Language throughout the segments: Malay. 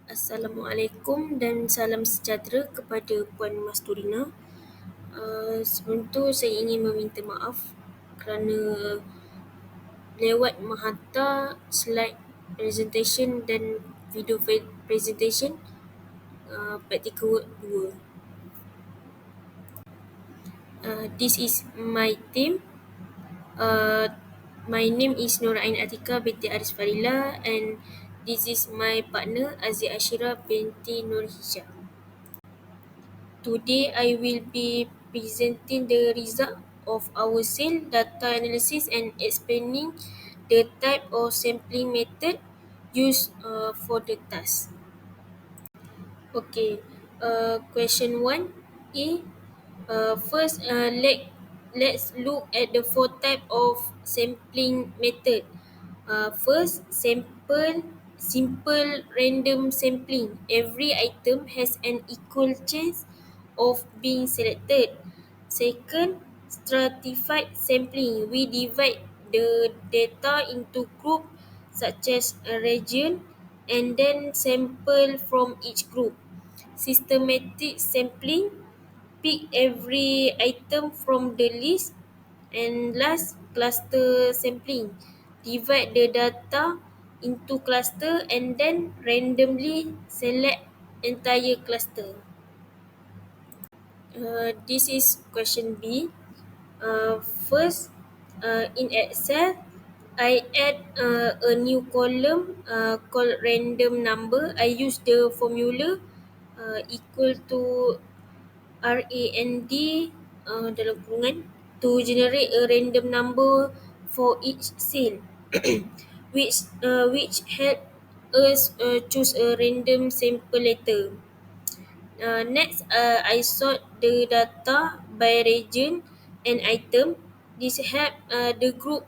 Assalamualaikum dan salam sejahtera kepada Puan Masturina. Sebelum tu saya ingin meminta maaf kerana lewat menghantar slide presentation dan video presentation praktikal work 2. This is my team. My name is Nur Ain Atika binti Aris Farila, and this is my partner Azia Ashira binti Nur Hijab. Today I will be presenting the result of our sale data analysis and explaining the type of sampling method used for the task. Okay, question 1A. First, let's look at the 4 type of sampling method. First, simple random sampling. Every item has an equal chance of being selected. Second, stratified sampling. We divide the data into groups such as a region and then sample from each group. Systematic sampling. Pick every item from the list. And last, cluster sampling. Divide the data into cluster and then randomly select entire cluster. This is question B. First, in Excel, I add a new column called random number. I use the formula equal to RAND dalam kurungan to generate a random number for each cell, which help us choose a random sample later. Next, I sort the data by region and item. This help the group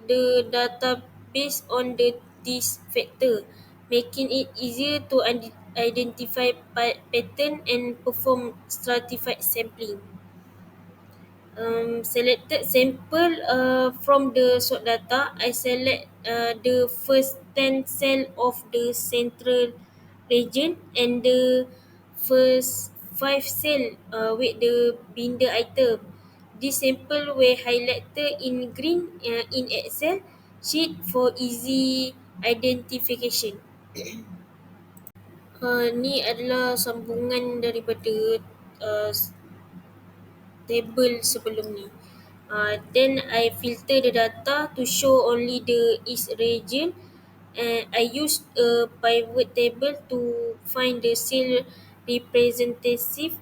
the data based on this factor, making it easier to identify pattern and perform stratified sampling. Selected sample from the sort data. I select the first 10 cell of the central region and the first 5 cell with the binder item. This sample were highlighted in green in Excel sheet for easy identification. Ni adalah sambungan daripada uh, table sebelum ni. Then I filter the data to show only the East region, and I use a pivot table to find the cell representative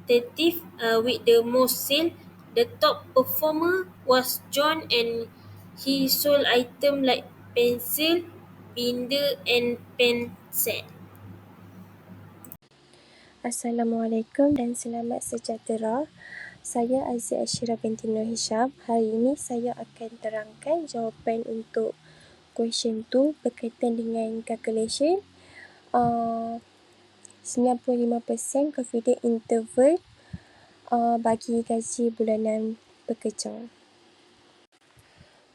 with the most cell. The top performer was John, and he sold item like pencil, binder and pen set. Assalamualaikum dan selamat sejahtera. Saya Azia Ashira binti Nur Hijab. Hari ini saya akan terangkan jawapan untuk question 2 berkaitan dengan calculation 95% confident interval bagi gaji bulanan pekerja.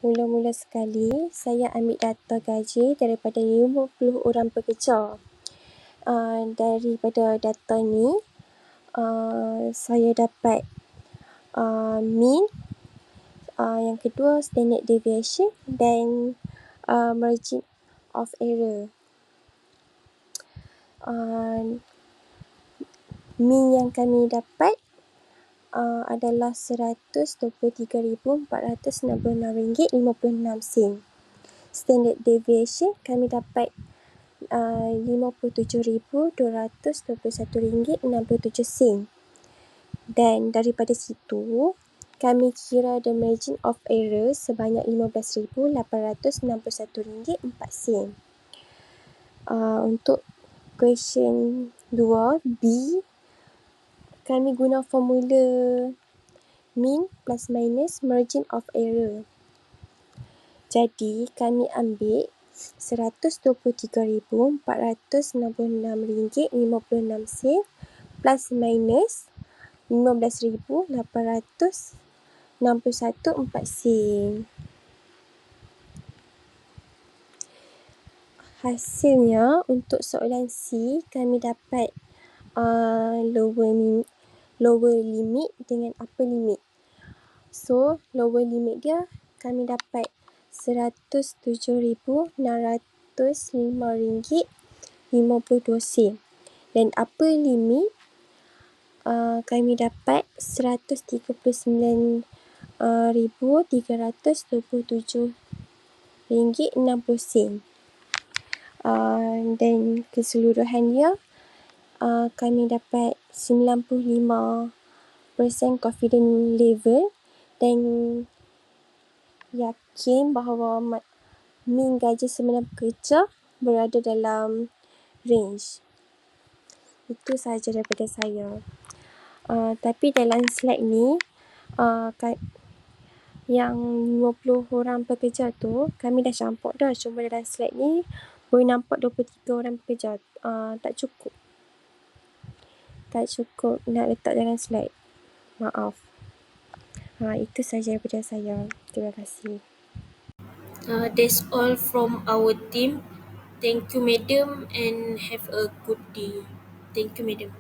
Mula-mula sekali, saya ambil data gaji daripada 50 orang pekerja. Daripada data ni, saya dapat mean, yang kedua standard deviation dan margin of error. Mean yang kami dapat adalah RM123,466.56. Standard deviation kami dapat RM57,221.67. Dan daripada situ, kami kira the margin of error sebanyak RM15,861.04. Untuk question 2, B, kami guna formula mean plus minus margin of error. Jadi, kami ambil RM123,466.56 plus minus RM15,861.04. Hasilnya untuk soalan C, kami dapat lower limit dengan upper limit. So, lower limit dia kami dapat RM107,605.52. Dan upper limit kami dapat RM139,327.60. Dan keseluruhannya kami dapat 95% confident level dan yakin bahawa mean gaji sebenar pekerja berada dalam range. Itu sahaja daripada saya. Tapi dalam slide ni, yang 50 orang pekerja tu, kami dah campak dah. Cuma dalam slide ni, boleh nampak 23 orang pekerja. Tak cukup. Tak cukup nak letak dalam slide. Maaf. Itu sahaja daripada saya. Terima kasih. That's all from our team. Thank you, madam, and have a good day. Thank you, madam.